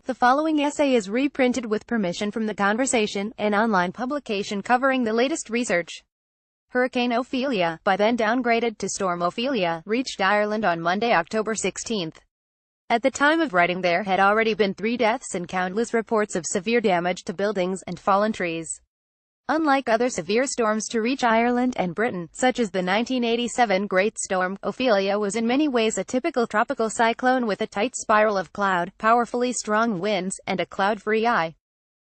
The following essay is reprinted with permission from The Conversation, an online publication covering the latest research. Hurricane Ophelia, by then downgraded to Storm Ophelia, reached Ireland on Monday, October 16. At the time of writing, there had already been 3 deaths and countless reports of severe damage to buildings and fallen trees. Unlike other severe storms to reach Ireland and Britain, such as the 1987 Great Storm, Ophelia was in many ways a typical tropical cyclone with a tight spiral of cloud, powerfully strong winds, and a cloud-free eye.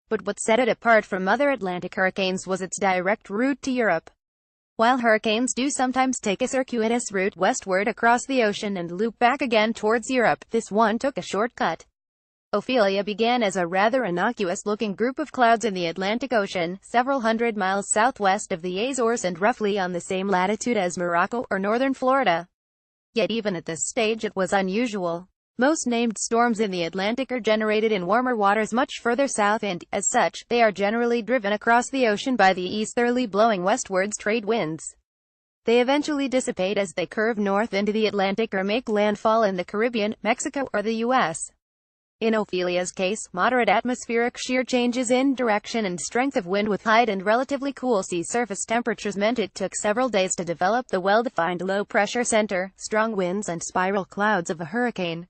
But what set it apart from other Atlantic hurricanes was its direct route to Europe. While hurricanes do sometimes take a circuitous route westward across the ocean and loop back again towards Europe, this one took a shortcut. Ophelia began as a rather innocuous-looking group of clouds in the Atlantic Ocean, several hundred miles southwest of the Azores and roughly on the same latitude as Morocco or northern Florida. Yet even at this stage it was unusual. Most named storms in the Atlantic are generated in warmer waters much further south and, as such, they are generally driven across the ocean by the easterly blowing westwards trade winds. They eventually dissipate as they curve north into the Atlantic or make landfall in the Caribbean, Mexico, or the U.S. In Ophelia's case, moderate atmospheric shear changes in direction and strength of wind with high and relatively cool sea surface temperatures meant it took several days to develop the well-defined low-pressure center, strong winds and spiral clouds of a hurricane.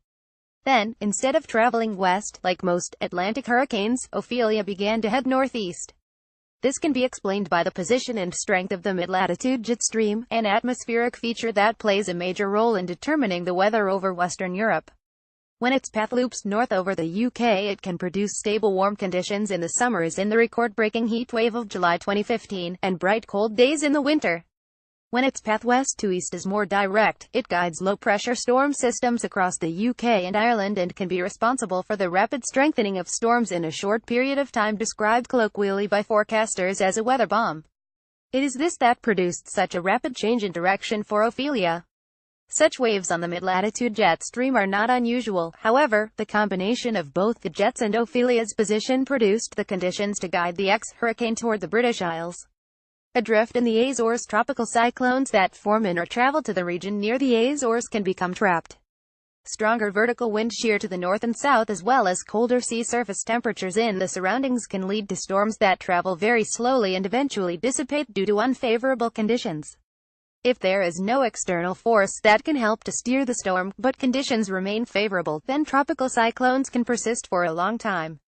Then, instead of traveling west, like most Atlantic hurricanes, Ophelia began to head northeast. This can be explained by the position and strength of the mid-latitude jet stream, an atmospheric feature that plays a major role in determining the weather over Western Europe. When its path loops north over the UK, it can produce stable warm conditions in the summer as in the record-breaking heat wave of July 2015, and bright cold days in the winter. When its path west to east is more direct, it guides low-pressure storm systems across the UK and Ireland and can be responsible for the rapid strengthening of storms in a short period of time, described colloquially by forecasters as a weather bomb. It is this that produced such a rapid change in direction for Ophelia. Such waves on the mid-latitude jet stream are not unusual. However, the combination of both the jets and Ophelia's position produced the conditions to guide the ex-hurricane toward the British Isles. Adrift in the Azores, tropical cyclones that form in or travel to the region near the Azores can become trapped. Stronger vertical wind shear to the north and south as well as colder sea surface temperatures in the surroundings can lead to storms that travel very slowly and eventually dissipate due to unfavorable conditions. If there is no external force that can help to steer the storm, but conditions remain favorable, then tropical cyclones can persist for a long time.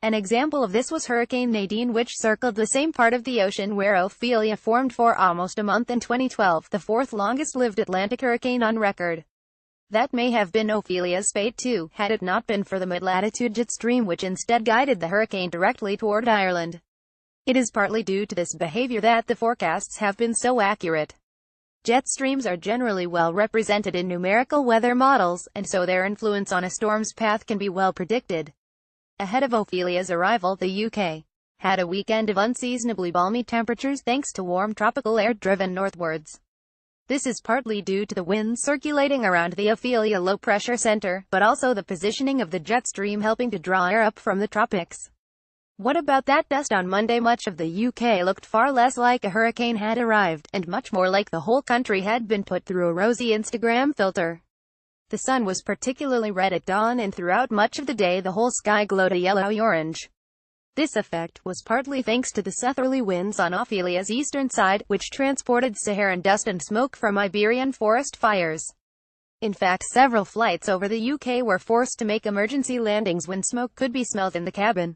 An example of this was Hurricane Nadine, which circled the same part of the ocean where Ophelia formed for almost a month in 2012, the 4th longest-lived Atlantic hurricane on record. That may have been Ophelia's fate too, had it not been for the mid-latitude jet stream which instead guided the hurricane directly toward Ireland. It is partly due to this behavior that the forecasts have been so accurate. Jet streams are generally well represented in numerical weather models, and so their influence on a storm's path can be well predicted. Ahead of Ophelia's arrival, the UK had a weekend of unseasonably balmy temperatures thanks to warm tropical air driven northwards. This is partly due to the winds circulating around the Ophelia low-pressure center, but also the positioning of the jet stream helping to draw air up from the tropics. What about that dust on Monday? Much of the UK looked far less like a hurricane had arrived, and much more like the whole country had been put through a rosy Instagram filter. The sun was particularly red at dawn, and throughout much of the day the whole sky glowed a yellow-orange. This effect was partly thanks to the southerly winds on Ophelia's eastern side, which transported Saharan dust and smoke from Iberian forest fires. In fact, several flights over the UK were forced to make emergency landings when smoke could be smelled in the cabin.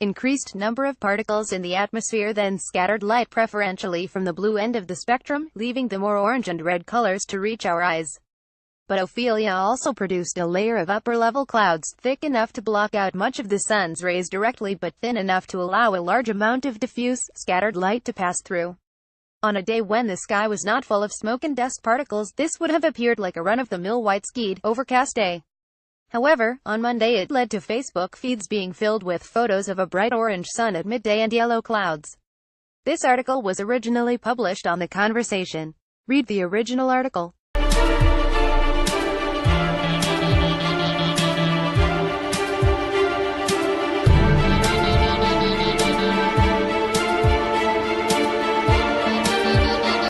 Increased number of particles in the atmosphere then scattered light preferentially from the blue end of the spectrum, leaving the more orange and red colors to reach our eyes. But Ophelia also produced a layer of upper-level clouds, thick enough to block out much of the sun's rays directly but thin enough to allow a large amount of diffuse, scattered light to pass through. On a day when the sky was not full of smoke and dust particles, this would have appeared like a run-of-the-mill white-skied, overcast day. However, on Monday it led to Facebook feeds being filled with photos of a bright orange sun at midday and yellow clouds. This article was originally published on The Conversation. Read the original article.